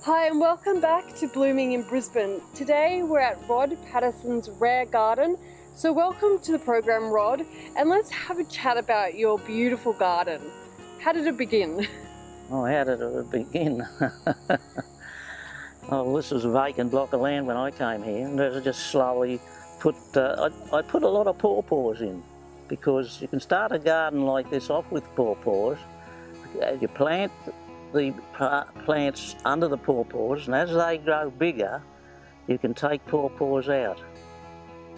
Hi and welcome back to Blooming in Brisbane. Today we're at Rod Patterson's rare garden. So welcome to the program, Rod, and let's have a chat about your beautiful garden. How did it begin? Oh, how did it begin? Oh, this was a vacant block of land when I came here, and I just slowly put, I put a lot of pawpaws in, because you can start a garden like this off with pawpaws. You plant the plants under the pawpaws, and as they grow bigger, you can take pawpaws out.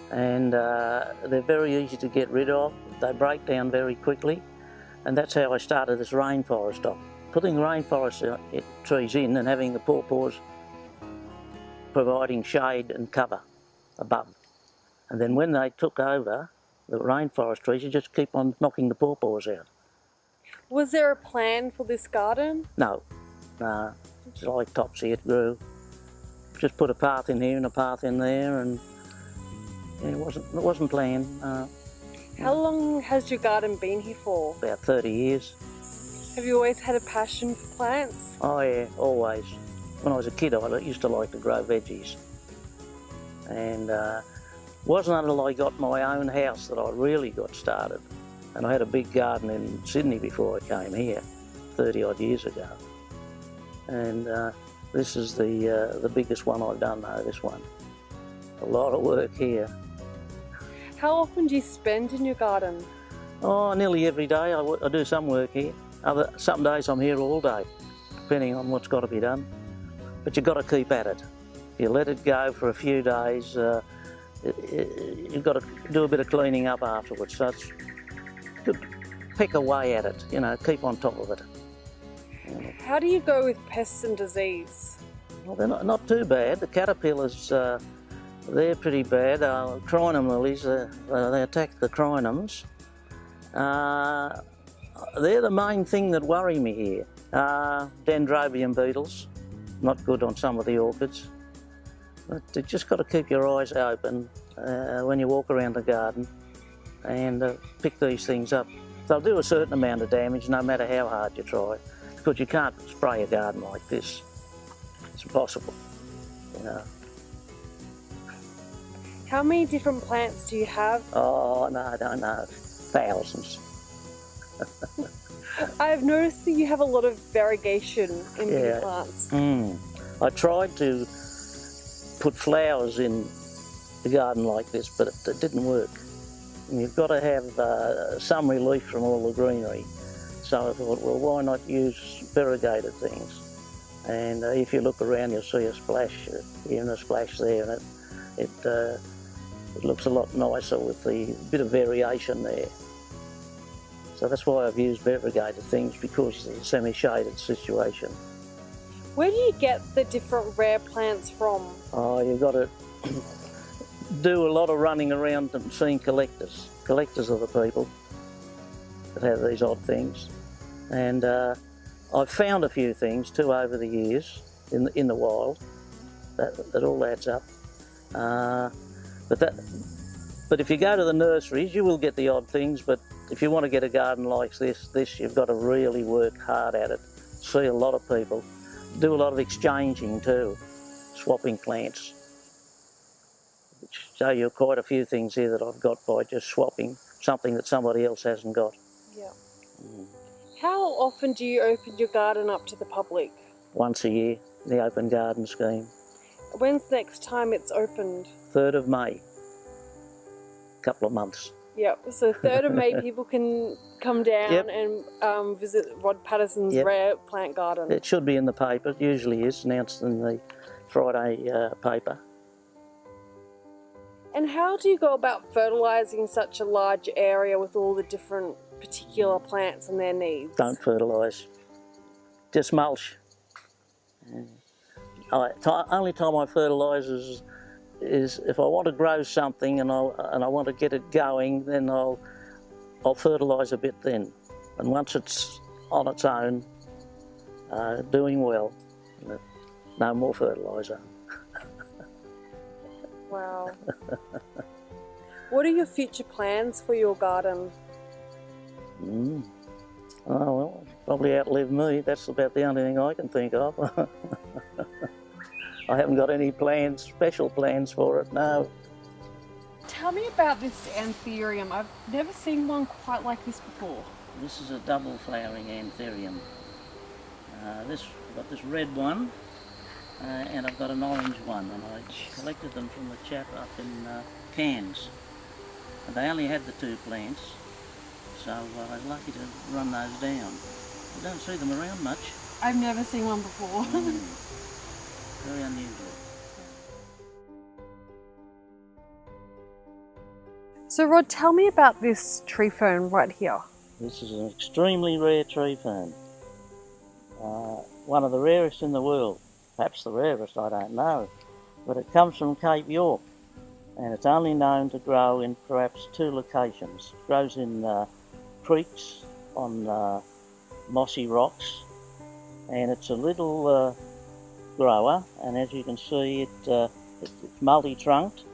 And they're very easy to get rid of. They break down very quickly, and that's how I started this rainforest off. Putting rainforest trees in and having the pawpaws providing shade and cover above. And then when they took over the rainforest trees, you just keep on knocking the pawpaws out. Was there a plan for this garden? No, it's like topsy, it grew. Just put a path in here and a path in there, and it wasn't planned. How long has your garden been here for? About 30 years. Have you always had a passion for plants? Oh yeah, always. When I was a kid, I used to like to grow veggies. And wasn't until I got my own house that I really got started. And I had a big garden in Sydney before I came here, 30 odd years ago. And this is the biggest one I've done though, this one. A lot of work here. How often do you spend in your garden? Oh, nearly every day I do some work here. Some days I'm here all day, depending on what's got to be done. But you've got to keep at it. If you let it go for a few days, you've got to do a bit of cleaning up afterwards. So it's good. Pick away at it, you know, keep on top of it. How do you go with pests and disease? Well, they're not too bad. The caterpillars, they're pretty bad. Crinum lilies, they attack the crinums. They're the main thing that worry me here. Dendrobium beetles, not good on some of the orchids. But you just got to keep your eyes open when you walk around the garden and pick these things up. They'll do a certain amount of damage no matter how hard you try, because you can't spray a garden like this. It's impossible, you know. How many different plants do you have? Oh, no, I don't know. Thousands. I've noticed that you have a lot of variegation in your plants. I tried to put flowers in the garden like this, but it didn't work. And you've got to have some relief from all the greenery. So I thought, well, why not use variegated things? And if you look around, you'll see a splash here and a splash there, and it looks a lot nicer with the bit of variation there. So that's why I've used variegated things, because of the semi-shaded situation. Where do you get the different rare plants from? Oh, you've got to do a lot of running around and seeing collectors. Collectors are the people that have these odd things. And I've found a few things too over the years in the wild. That all adds up. But if you go to the nurseries, you will get the odd things, but if you want to get a garden like this you've got to really work hard at it. See a lot of people. Do a lot of exchanging too, swapping plants. Which show you quite a few things here that I've got by just swapping something that somebody else hasn't got. Yeah. How often do you open your garden up to the public? Once a year, the open garden scheme. When's the next time it's opened? 3rd of May. Couple of months. Yep, so 3rd of May people can come down and visit Rod Patterson's rare plant garden. It should be in the paper, it usually is, announced in the Friday paper. And how do you go about fertilising such a large area with all the different particular plants and their needs? Don't fertilise, just mulch. Only time I fertilise is if I want to grow something and I want to get it going, then I'll fertilise a bit then. And once it's on its own, doing well, no more fertiliser. Wow. What are your future plans for your garden? Oh well, probably outlive me. That's about the only thing I can think of. I haven't got any plans, special plans for it, no. Tell me about this Imperium. I've never seen one quite like this before. This is a double flowering Imperium. I've got this red one, and I've got an orange one, and I collected them from the chap up in Cairns. And they only had the 2 plants, so I was lucky to run those down. You don't see them around much. I've never seen one before. Very unusual. So Rod, tell me about this tree fern right here. This is an extremely rare tree fern. One of the rarest in the world. Perhaps the rarest, I don't know. But it comes from Cape York, and it's only known to grow in perhaps 2 locations. It grows in creeks, on mossy rocks, and it's a little grower, and as you can see it's multi-trunked.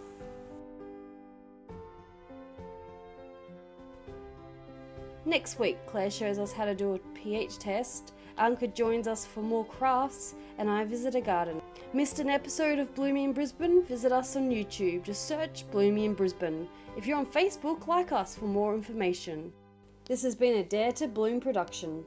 Next week, Claire shows us how to do a pH test, Anka joins us for more crafts, and I visit a garden. Missed an episode of Blooming in Brisbane? Visit us on YouTube. Just search Blooming in Brisbane. If you're on Facebook, like us for more information. This has been a Dare to Bloom production.